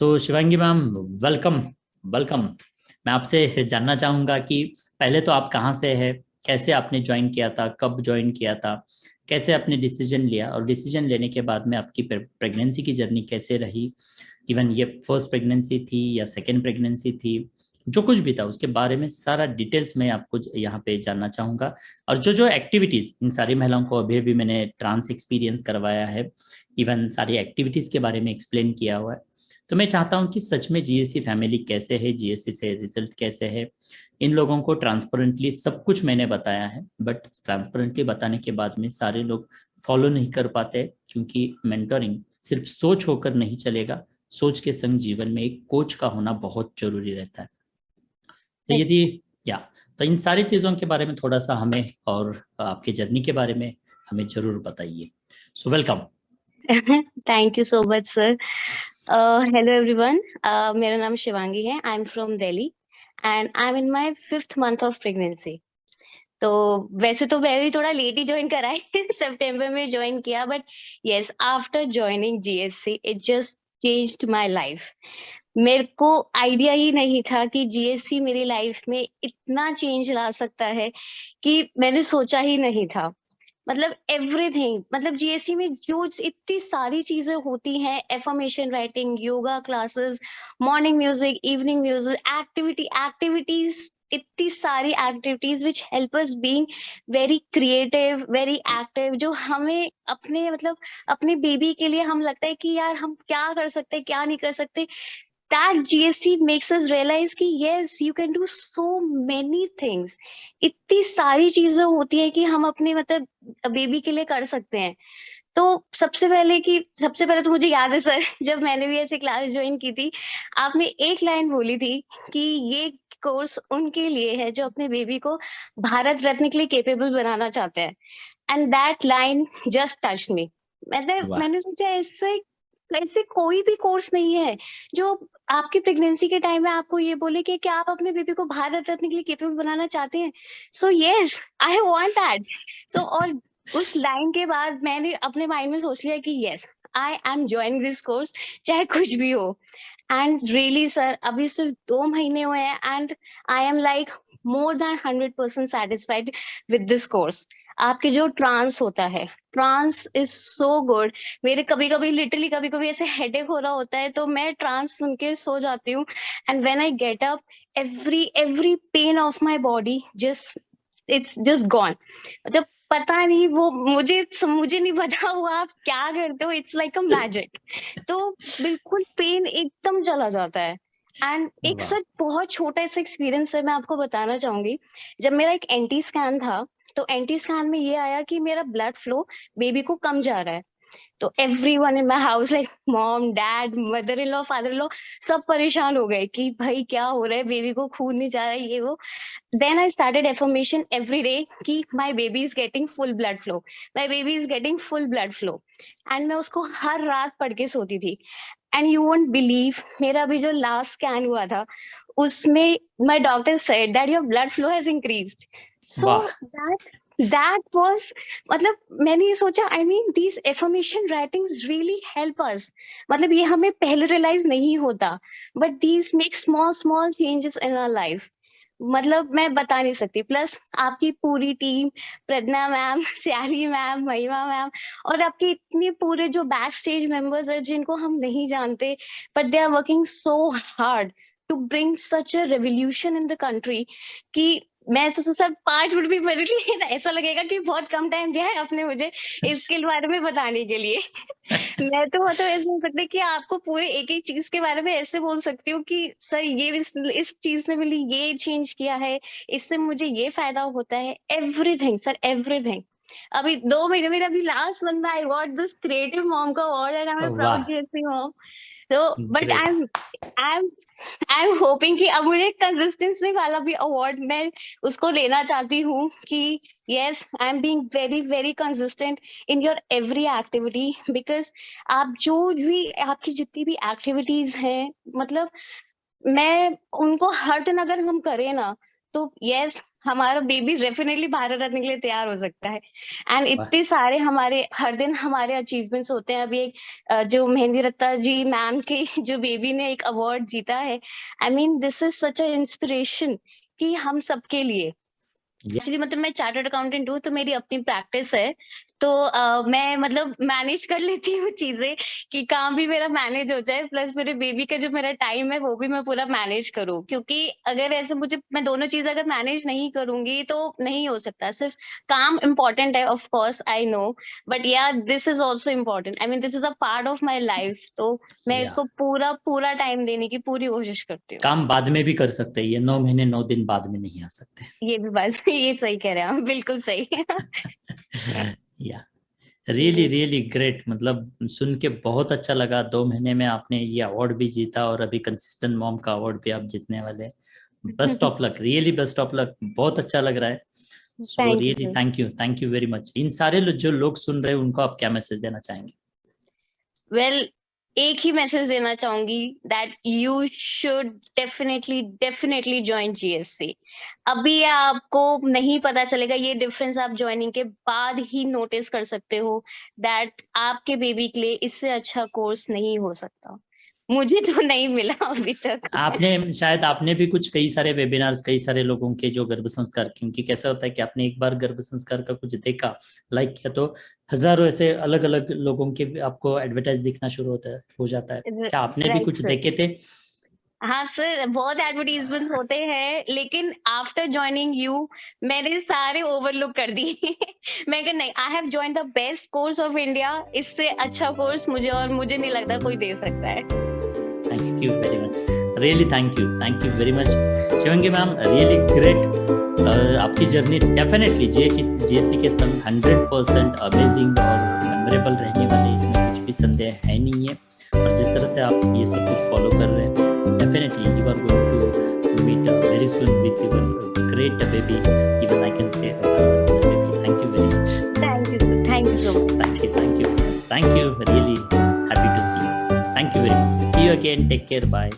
तो Shivangi ma'am, welcome welcome. मैं आपसे जानना चाहूँगा कि पहले तो आप कहाँ से है, कैसे आपने ज्वाइन किया था, कब ज्वाइन किया था, कैसे आपने डिसीजन लिया, और डिसीजन लेने के बाद में आपकी प्रेगनेंसी की जर्नी कैसे रही। इवन ये फर्स्ट प्रेगनेंसी थी या सेकेंड प्रेगनेंसी थी, जो कुछ भी था उसके बारे में सारा डिटेल्स मैं आपको यहाँ पे जानना चाहूँगा। और जो जो एक्टिविटीज़ इन सारी महिलाओं को अभी अभी मैंने ट्रांस एक्सपीरियंस करवाया है, इवन सारी एक्टिविटीज़ के बारे में एक्सप्लेन किया हुआ है। तो मैं चाहता हूं कि सच में जीएससी फैमिली कैसे है, जीएससी से रिजल्ट कैसे है। इन लोगों को ट्रांसपेरेंटली सब कुछ मैंने बताया है, बट ट्रांसपेरेंटली बताने के बाद में सारे लोग फॉलो नहीं कर पाते, क्योंकि मेंटोरिंग सिर्फ सोच होकर नहीं चलेगा। सोच के संग जीवन में एक कोच का होना बहुत जरूरी रहता है। तो यदि या तो इन सारी चीज़ों के बारे में थोड़ा सा हमें, और आपकी जर्नी के बारे में हमें जरूर बताइए। So welcome. Thank you so much sir. Hello everyone, मेरा नाम शिवांगी है। I am from Delhi and I M in my 5th month of pregnancy. तो वैसे तो मैंने थोड़ा लेट ही ज्वाइन करा है सितंबर में ज्वाइन किया, but yes, after joining GSC it just changed my life. मेरे को आइडिया ही नहीं था कि जीएससी मेरी लाइफ में इतना चेंज ला सकता है कि मैंने सोचा ही नहीं था। मतलब एवरीथिंग, मतलब जीएससी में जो इतनी सारी चीजें होती हैं, affirmation writing, yoga classes, morning music, evening music, activities, इतनी सारी activities which help us being very creative, very active, जो हमें अपने मतलब अपने बेबी के लिए हम लगता है कि यार हम क्या कर सकते हैं, क्या नहीं कर सकते। that GSC makes us realize कि yes, you can do so many things। इतनी सारी चीजें होती है कि हम अपने मतलब बेबी के लिए कर सकते हैं। तो सबसे पहले तो मुझे याद है सर जब मैंने भी ऐसे क्लास ज्वाइन की थी, आपने एक लाइन बोली थी कि ये कोर्स उनके लिए है जो अपने बेबी को भारत रत्न के लिए केपेबल बनाना चाहते हैं। And that line just touch me. मैंने वाह। मैंने सोचा ऐसे ऐसे कोई भी कोर्स नहीं है जो आपकी प्रेगनेंसी के टाइम में आपको ये बोले कि क्या आप अपने बेबी को भारत रत्न के लिए केपेबल बनाना चाहते हैं। So yes, I want that. So और उस लाइन के बाद मैंने अपने माइंड में सोच लिया कि yes, I am joining this course, चाहे कुछ भी हो। एंड रियली सर, अभी सिर्फ 2 महीने हुए हैं and I am like more than 100% satisfied with this course. आपके जो ट्रांस होता है, ट्रांस इज सो गुड। मेरे कभी कभी लिटरली कभी कभी ऐसे हेडेक हो रहा होता है तो मैं ट्रांस सुन के सो जाती हूँ। And when I get up, every pain of my body just it's just gone. मतलब पता नहीं, वो मुझे नहीं पता हुआ आप क्या करते हो, इट्स लाइक अ मैजिक। तो बिल्कुल पेन एकदम चला जाता है। एंड एक वाह। सच बहुत छोटा सा एक्सपीरियंस है, मैं आपको बताना चाहूंगी। जब मेरा एक एंटी स्कैन था, तो एंटी स्कैन में ये आया कि मेरा ब्लड फ्लो बेबी को कम जा रहा है। तो everyone in my house like mom, dad, mother in law, father in law, सब परेशान हो गए कि भाई क्या हो रहा है, बेबी को खून नहीं जा रहा है, ये वो। Then I started affirmation every day कि my baby is getting full blood flow, my baby is getting full blood flow. And मैं उसको हर रात पढ़ के सोती थी। एंड यू वोंट बिलीव, मेरा अभी जो लास्ट स्कैन हुआ था उसमें my doctor said that your blood flow has increased. So वाह। दैट दैट वाज, मतलब मैंने ये सोचा, I mean these affirmation writings really help us. मतलब ये हमें पहले रियलाइज नहीं होता, but these make small small changes in our life. मतलब मैं बता नहीं सकती। प्लस आपकी पूरी team, Pragya ma'am, Sayali ma'am, Mahima ma'am, और आपके इतने पूरे जो बैक स्टेज मेंबर्स है जिनको हम नहीं जानते, but they are working so hard to bring such a revolution in the country कि मैं तो सर 5 मिनट भी पढ़ ली ना, ऐसा लगेगा कि बहुत कम टाइम दिया है आपने मुझे इसके बारे में बताने के लिए। मैं तो मतलब ऐसे हो सकता है कि आपको पूरे एक एक चीज के बारे में ऐसे बोल सकती हूँ कि सर ये इस चीज ने मेरे लिए ये चेंज किया है, इससे मुझे ये फायदा होता है, एवरीथिंग सर, एवरीथिंग। अभी 2 महीने में, अभी लास्ट मंथ में I got this creative mom का award and I am proud वाह। GSC mom. तो but great. I am I am hoping कि अब मुझे कंसिस्टेंसी वाला भी अवार्ड मैं उसको लेना चाहती हूँ कि yes, I am being very very consistent in your every activity. Because आप जो भी आपकी जितनी भी एक्टिविटीज हैं, मतलब मैं उनको हर दिन अगर हम करें ना, तो यस, हमारा बेबी डेफिनेटली भारत रत्न के लिए तैयार हो सकता है। एंड इतने सारे हमारे हर दिन हमारे अचीवमेंट्स होते हैं। अभी एक जो मेहंदी रत्ता जी मैम के जो बेबी ने एक अवार्ड जीता है, आई mean this is such a inspiration कि हम सबके लिए। एक्चुअली मतलब मैं चार्टर्ड अकाउंटेंट हूँ, तो मेरी अपनी प्रैक्टिस है, तो मैं मतलब मैनेज कर लेती हूँ चीजें कि काम भी मेरा मैनेज हो जाए, प्लस मेरे बेबी का जो मेरा टाइम है वो भी मैं पूरा मैनेज करूँ। क्योंकि अगर ऐसे मैं दोनों चीजें अगर मैनेज नहीं करूंगी तो नहीं हो सकता। सिर्फ काम इम्पोर्टेंट है, of course I know, but yeah this is also important. I mean this is a part of my life, तो मैं इसको पूरा पूरा टाइम देने की पूरी कोशिश करती हूँ। काम बाद में भी कर सकते हैं, ये 9 महीने 9 दिन बाद में नहीं आ सकते। ये भी बात ये सही कह रहे हैं आप, बिल्कुल सही। या रियली ग्रेट, मतलब सुन के बहुत अच्छा लगा। 2 महीने में आपने ये अवार्ड भी जीता और अभी कंसिस्टेंट मॉम का अवार्ड भी आप जीतने वाले। Best of luck, really best of luck, बहुत अच्छा लग रहा है। So really thank you very much. इन सारे जो लोग सुन रहे हैं उनको आप क्या मैसेज देना चाहेंगे? वेल, एक ही मैसेज देना चाहूंगी that you should definitely join GSC. अभी आपको नहीं पता चलेगा, ये डिफरेंस आप ज्वाइनिंग के बाद ही नोटिस कर सकते हो दैट आपके बेबी के लिए इससे अच्छा कोर्स नहीं हो सकता। मुझे तो नहीं मिला अभी तक। आपने भी कुछ कई सारे वेबिनार्स, कई सारे लोगों के जो गर्भ संस्कार, क्योंकि कैसा होता है कि आपने एक बार गर्भ संस्कार का कुछ देखा, लाइक किया, तो हजारों ऐसे अलग अलग लोगों के आपको एडवर्टाइज दिखना शुरू हो जाता है। क्या आपने भी कुछ देखे थे? हाँ सर, बहुत एडवर्टीजमेंट्स होते हैं, लेकिन आफ्टर ज्वाइनिंग यू मैंने सारे ओवरलुक कर दिए। मैं कहा नहीं, I have join the best course of India, इससे अच्छा कोर्स मुझे नहीं लगता कोई दे सकता है। Thank you very much, really thank you very much Shivangi ma'am, really great. आपकी जर्नी डेफिनेटली जीएससी के संग 100% अमेजिंग और मेमोरेबल रहने वाले, इसमें कुछ भी संदेह है नहीं है। और जिस तरह से आप ये सब कुछ फॉलो कर रहे हैं, definitely you are going to meet very soon with your great baby. Even I can say baby. Thank you very much. Thank you so much. Thank you. Really happy to see you. Thank you very much. See you again. Take care. Bye.